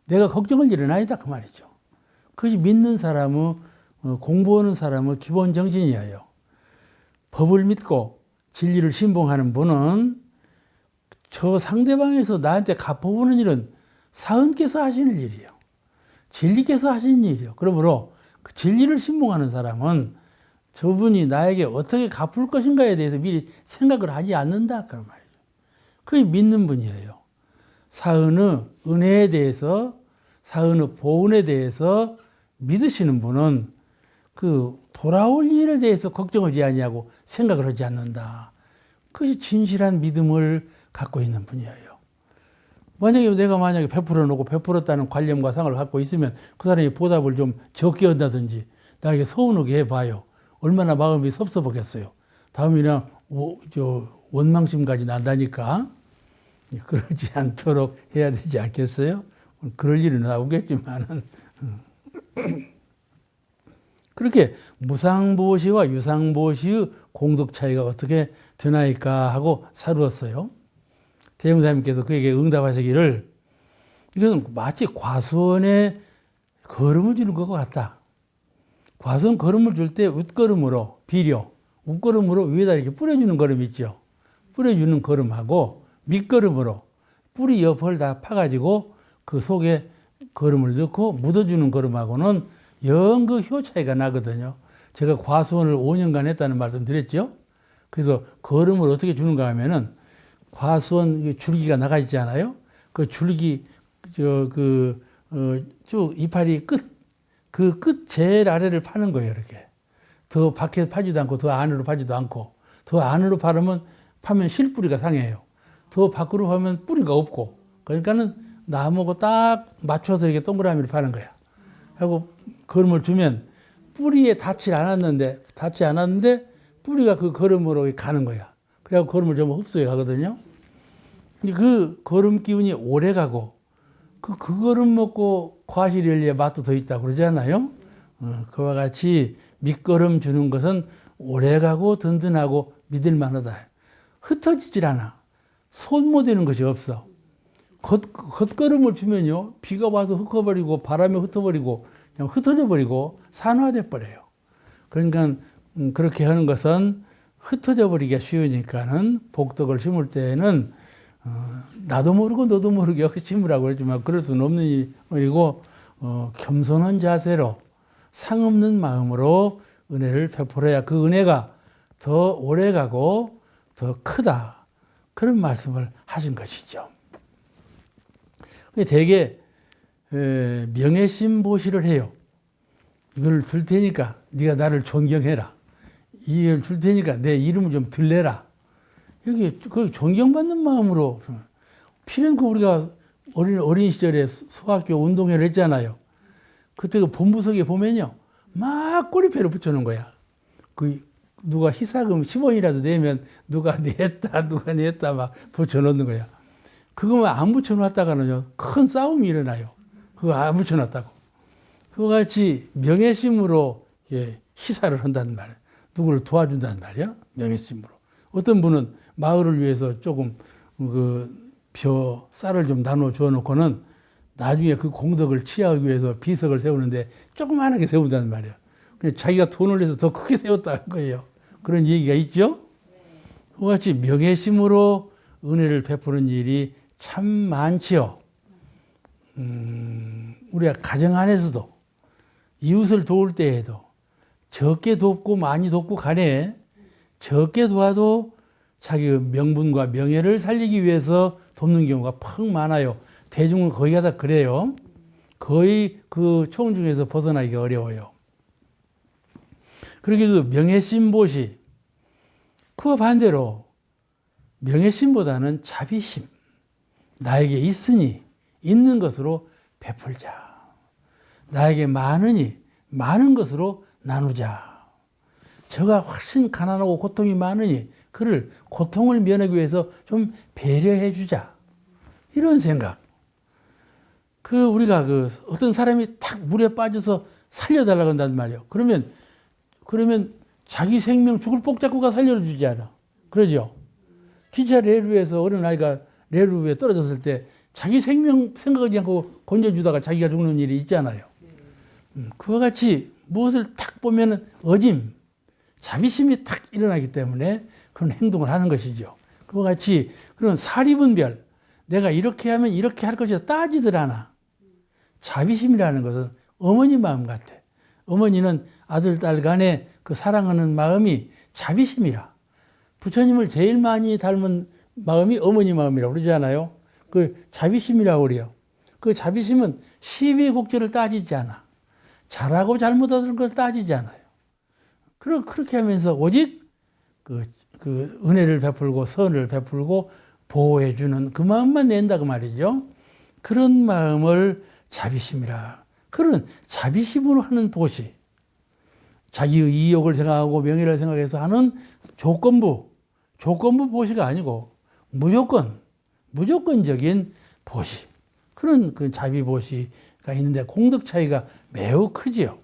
내가 걱정할 일은 아니다 그 말이죠. 그것이 믿는 사람의 공부하는 사람의 기본 정신이에요. 법을 믿고 진리를 신봉하는 분은 저 상대방에서 나한테 갚아보는 일은 사음께서 하시는 일이에요. 진리께서 하시는 일이에요. 그러므로 그 진리를 신봉하는 사람은 저분이 나에게 어떻게 갚을 것인가에 대해서 미리 생각을 하지 않는다 그런 말이죠. 그게 믿는 분이에요. 사은의 은혜에 대해서 사은의 보은에 대해서 믿으시는 분은 그 돌아올 일에 대해서 걱정하지 아니하고 생각을 하지 않는다. 그것이 진실한 믿음을 갖고 있는 분이에요. 내가 만약에 베풀어 놓고 베풀었다는 관념과 상을 갖고 있으면 그 사람이 보답을 좀 적게 한다든지 나에게 서운하게 해봐요. 얼마나 마음이 섭섭하겠어요. 다음이나 원망심까지 난다니까 그러지 않도록 해야 되지 않겠어요? 그럴 일은 나오겠지만은 그렇게 무상보시와 유상보시의 공덕 차이가 어떻게 되나이까 하고 사루었어요. 대웅사님께서 그에게 응답하시기를 이건 마치 과수원에 걸음을 주는 것과 같다. 과수원 걸음을 줄 때 웃걸음으로 비료, 웃걸음으로 위에다 이렇게 뿌려주는 걸음 있죠. 뿌려주는 걸음하고 밑걸음으로 뿌리 옆을 다 파가지고 그 속에 걸음을 넣고 묻어주는 걸음하고는 영 그 효 차이가 나거든요. 제가 과수원을 5년간 했다는 말씀 드렸죠. 그래서 걸음을 어떻게 주는가 하면은 과수원 줄기가 나가 있잖아요. 그 줄기 쭉 이파리 그 끝 제일 아래를 파는 거예요. 이렇게 더 밖에 파지도 않고 더 안으로 파지도 않고 더 안으로 파면 실뿌리가 상해요. 더 밖으로 파면 뿌리가 없고 그러니까는 나무하고 딱 맞춰서 이렇게 동그라미를 파는 거야. 하고 걸음을 주면 뿌리에 닿지 않았는데 뿌리가 그 걸음으로 가는 거야. 그래갖고 걸음을 좀 흡수해 가거든요. 그 걸음 기운이 오래 가고 그 걸음 먹고 과실연리의 맛도 더 있다고 그러잖아요. 그와 같이 밑걸음 주는 것은 오래 가고 든든하고 믿을 만하다. 흩어지질 않아. 소모되는 것이 없어. 겉걸음을 주면요. 비가 와서 흩어버리고 바람에 흩어버리고 그냥 흩어져 버리고 산화돼 버려요. 그러니까 그렇게 하는 것은 흩어져 버리기가 쉬우니까는 복덕을 심을 때에는 나도 모르고 너도 모르게 심으라고 그러지만 그럴 수는 없는 일이고 겸손한 자세로 상없는 마음으로 은혜를 베풀어야 그 은혜가 더 오래가고 더 크다. 그런 말씀을 하신 것이죠. 대개 명예심보시를 해요. 이걸 줄 테니까 네가 나를 존경해라. 이걸 줄 테니까 내 이름을 좀 들래라. 여기 그 존경받는 마음으로 피렌코 우리가 어린 시절에 소학교 운동회를 했잖아요. 그때 그 본부석에 보면요. 막 꼬리표를 붙여놓은 거야. 그 누가 희사금 10원이라도 내면 누가 냈다 막 붙여놓는 거야. 그거만 안 붙여놨다가는요. 큰 싸움이 일어나요. 그거 안 붙여놨다고. 그와 같이 명예심으로 희사를 한다는 말이야. 누구를 도와준다는 말이야. 명예심으로. 어떤 분은 마을을 위해서 조금 쌀을 좀 나눠 주어 놓고는 나중에 그 공덕을 취하기 위해서 비석을 세우는데 조그만하게 세운다는 말이야. 그냥 자기가 돈을 내서 더 크게 세웠다는 거예요. 그런 얘기가 있죠. 그와 같이 명예심으로 은혜를 베푸는 일이 참 많지요. 우리가 가정 안에서도 이웃을 도울 때에도 적게 돕고 많이 돕고 간에 적게 도와도 자기 명분과 명예를 살리기 위해서 돕는 경우가 퍽 많아요. 대중은 거의 다 그래요. 거의 그 총 중에서 벗어나기가 어려워요. 그렇게 그 명예심보시, 그와 반대로 명예심보다는 자비심, 나에게 있으니 있는 것으로 베풀자. 나에게 많으니 많은 것으로 나누자. 저가 훨씬 가난하고 고통이 많으니 그를 고통을 면하기 위해서 좀 배려해 주자. 이런 생각. 우리가 어떤 사람이 탁 물에 빠져서 살려달라고 한단 말이에요. 그러면 자기 생명 죽을 복 잡고 가 살려주지 않아. 그러죠? 기차 레루에서 어린아이가 레루 위에 떨어졌을 때 자기 생명 생각하지 않고 건져주다가 자기가 죽는 일이 있잖아요. 그와 같이 무엇을 탁 보면은 자비심이 탁 일어나기 때문에 그런 행동을 하는 것이죠. 그와 같이 그런 사리분별, 내가 이렇게 하면 이렇게 할 것이다 따지들 않아. 자비심이라는 것은 어머니 마음 같아. 어머니는 아들, 딸 간에 그 사랑하는 마음이 자비심이라. 부처님을 제일 많이 닮은 마음이 어머니 마음이라고 그러잖아요. 그 자비심이라고 그래요. 그 자비심은 시비곡절을 따지지 않아. 잘하고 잘못하는 걸 따지지 않아요. 그렇게 하면서 오직 그 은혜를 베풀고 선을 베풀고 보호해주는 그 마음만 낸다 그 말이죠. 그런 마음을 자비심이라. 그런 자비심으로 하는 보시. 자기의 이욕을 생각하고 명예를 생각해서 하는 조건부 보시가 아니고 무조건적인 보시. 그런 그 자비 보시가 있는데 공덕 차이가 매우 크지요.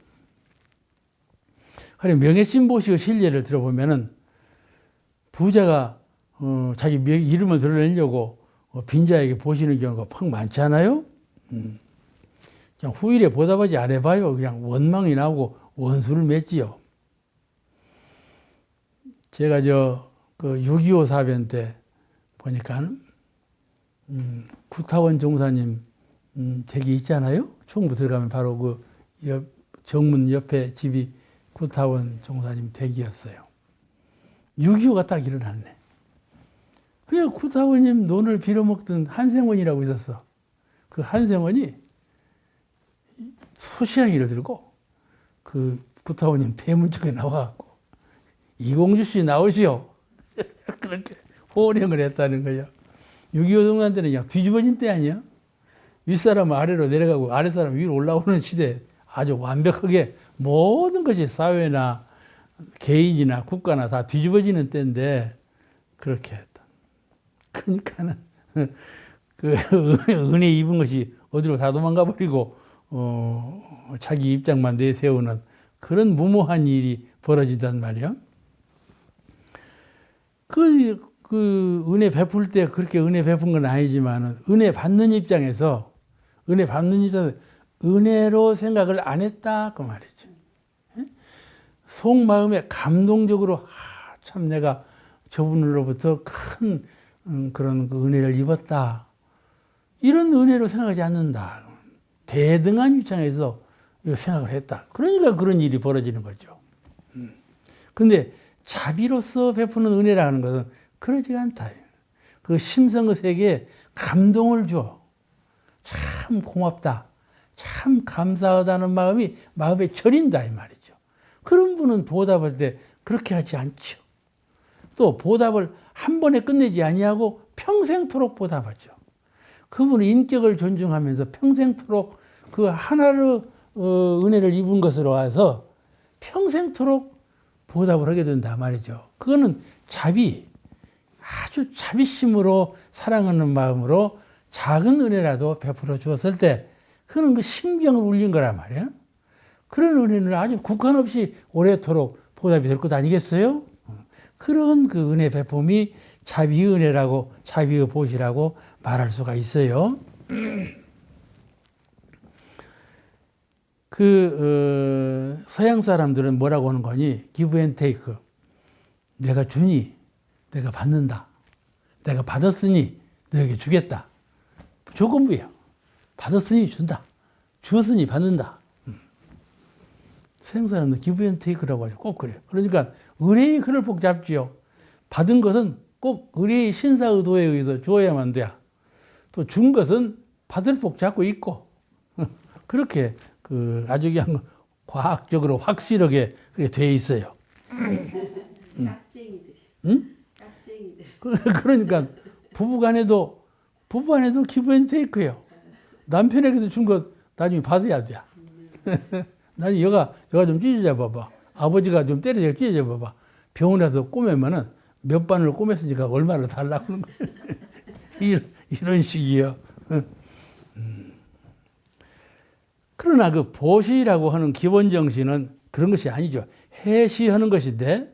그리고 명예심 보시의 실례를 들어보면은 부자가 자기 이름을 드러내려고 빈자에게 보시는 경우가 퍽 많지 않아요? 그냥 후일에 보답하지 안 해봐요. 그냥 원망이 나오고 원수를 맺지요. 제가 그 6.25 사변 때 보니까 구타원 종사님 댁이 있잖아요. 총부 들어가면 바로 그 정문 옆에 집이 구타원 종사님 댁이었어요. 6.25가 딱 일어났네. 그 구타원님 논을 빌어먹던 한생원이라고 있었어. 그 한생원이 소시랑이를 들고 그 구타원님 대문 쪽에 나와갖고 이공주 씨 나오시오. 그렇게 호령을 했다는 거예요. 6.25 동란 때는 그냥 뒤집어진 때 아니야? 윗사람은 아래로 내려가고 아랫사람은 위로 올라오는 시대에 아주 완벽하게 모든 것이 사회나 개인이나 국가나 다 뒤집어지는 때인데 그렇게 했다. 그러니까는 그 은혜 입은 것이 어디로 다 도망가 버리고 자기 입장만 내세우는 그런 무모한 일이 벌어진단 말이야. 그 은혜 베풀 때 그렇게 은혜 베푼 건 아니지만 은혜 받는 입장에서 은혜로 생각을 안 했다 그 말이죠. 속마음에 감동적으로 참 내가 저분으로부터 큰 그런 그 은혜를 입었다. 이런 은혜로 생각하지 않는다. 대등한 입장에서 생각을 했다. 그러니까 그런 일이 벌어지는 거죠. 근데 자비로서 베푸는 은혜라는 것은 그러지가 않다. 그 심성의 세계에 감동을 줘. 참 고맙다. 참 감사하다는 마음이 마음에 절인다 이 말이죠. 그런 분은 보답할 때 그렇게 하지 않죠. 또 보답을 한 번에 끝내지 아니하고 평생토록 보답하죠. 그분의 인격을 존중하면서 평생토록 그 하나로 은혜를 입은 것으로 와서 평생토록 보답을 하게 된다 말이죠. 그거는 아주 자비심으로 사랑하는 마음으로 작은 은혜라도 베풀어 주었을 때 그는 그 심경을 울린 거란 말이에요. 그런 은혜는 아주 국한 없이 오래도록 보답이 될 것 아니겠어요? 그런 그 은혜 베품이 자비의 은혜라고 자비의 보시라고 말할 수가 있어요. 서양 사람들은 뭐라고 하는 거니? give and take. 내가 주니 내가 받는다. 내가 받았으니 너에게 주겠다. 조건부예요. 받았으니 준다. 주었으니 받는다. 서양 사람은 give and take라고 하죠. 꼭 그래요. 그러니까 의뢰의 흐를 꼭 잡지요. 받은 것은 꼭 의뢰의 신사의도에 의해서 주어야만 돼. 또 준 것은 받을 복 잡고 있고 그렇게 아주 그냥 과학적으로 확실하게 그렇게 돼 있어요. 깍쟁이들이. 응? 깍쟁이들. 그러니까 부부간에도 give and take예요. 남편에게도 준 것 나중에 받아야 돼. 나중에 여가 좀 찢어져 봐봐. 아버지가 좀 때려서 찢어져 봐봐. 병원에서 꼬매면은 몇 반을 꼬맸으니까 얼마를 달라고 하는 거예요. 이런 식이요. 그러나 그 보시라고 하는 기본 정신은 그런 것이 아니죠. 해시하는 것인데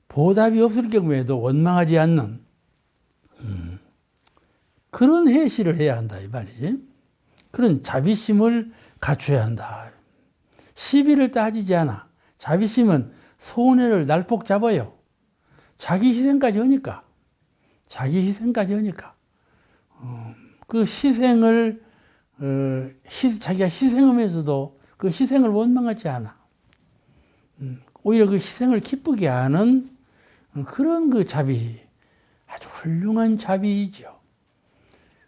보답이 없을 경우에도 원망하지 않는 그런 해시를 해야 한다 이 말이지. 그런 자비심을 갖춰야 한다. 시비를 따지지 않아. 자비심은 손해를 날폭 잡아요. 자기 희생까지 하니까. 그 희생을 자기가 희생하면서도 그 희생을 원망하지 않아. 오히려 그 희생을 기쁘게 하는 그런 그 자비, 아주 훌륭한 자비이죠.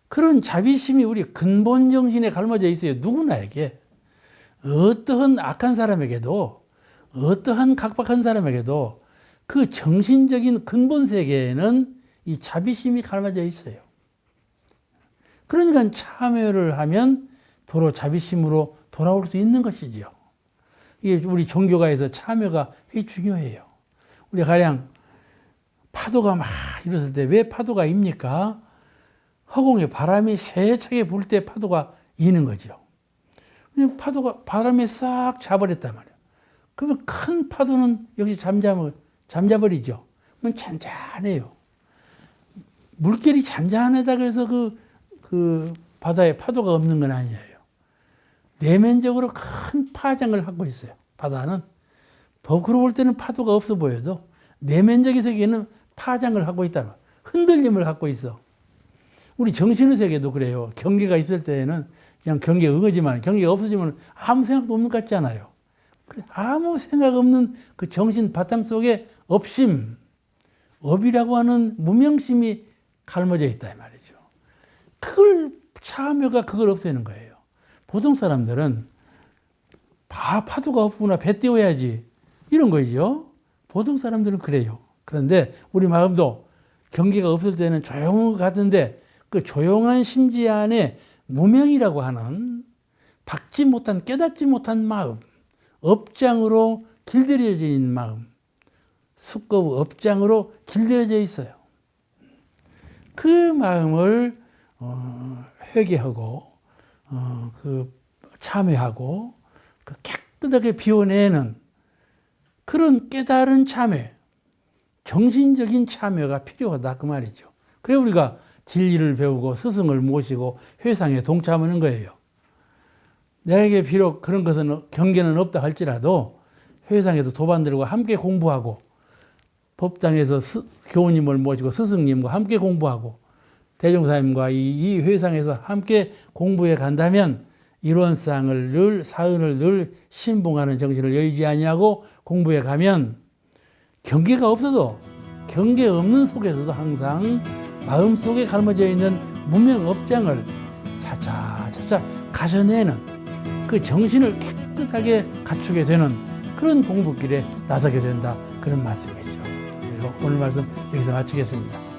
그런 자비심이 우리 근본 정신에 갈라져 있어요. 누구나에게. 어떠한 악한 사람에게도, 어떠한 각박한 사람에게도 그 정신적인 근본 세계에는 이 자비심이 가미져 있어요. 그러니까 참여를 하면 도로 자비심으로 돌아올 수 있는 것이지요. 이게 우리 종교가에서 참여가 되게 중요해요. 우리 가령 파도가 막 일었을 때 왜 파도가 입니까? 허공에 바람이 세차게 불 때 파도가 이는 거죠. 파도가 바람에 싹 잡아버렸단 말이에요. 그러면 큰 파도는 역시 잠자버리죠. 그러면 잔잔해요. 물결이 잔잔하다고 해서 그 바다에 파도가 없는 건 아니에요. 내면적으로 큰 파장을 하고 있어요. 바다는. 거꾸로 볼 때는 파도가 없어 보여도 내면적인 세계는 파장을 하고 있다. 흔들림을 갖고 있어. 우리 정신의 세계도 그래요. 경계가 있을 때에는 그냥 경계에 응하지만 경계가 없어지면 아무 생각도 없는 것 같잖아요. 아무 생각 없는 그 정신 바탕 속에 업심, 업이라고 하는 무명심이 갈무져 있다 이 말이죠. 그걸 참여가 그걸 없애는 거예요. 보통 사람들은 파도가 없구나 배 띄워야지 이런 거죠. 보통 사람들은 그래요. 그런데 우리 마음도 경계가 없을 때는 조용한 것 같은데 그 조용한 심지 안에 무명이라고 하는 박지 못한 깨닫지 못한 마음, 업장으로 길들여져 있는 마음, 수꺼 업장으로 길들여져 있어요. 그 마음을 회개하고 그 참회하고 그 깨끗하게 비워내는 그런 깨달은 참회, 정신적인 참여가 필요하다 그 말이죠. 그래 우리가 진리를 배우고 스승을 모시고 회상에 동참하는 거예요. 내게 비록 그런 것은 경계는 없다 할지라도 회상에서 도반들과 함께 공부하고 법당에서 교우님을 모시고 스승님과 함께 공부하고 대종사님과 이 회상에서 함께 공부해 간다면 이론상을 늘 사은을 늘 신봉하는 정신을 여의지 아니하고 공부해 가면 경계가 없어도 경계 없는 속에서도 항상 마음속에 갈무져 있는 무명 업장을 차차차차 가셔내는 그 정신을 깨끗하게 갖추게 되는 그런 공부길에 나서게 된다 그런 말씀이죠. 그래서 오늘 말씀 여기서 마치겠습니다.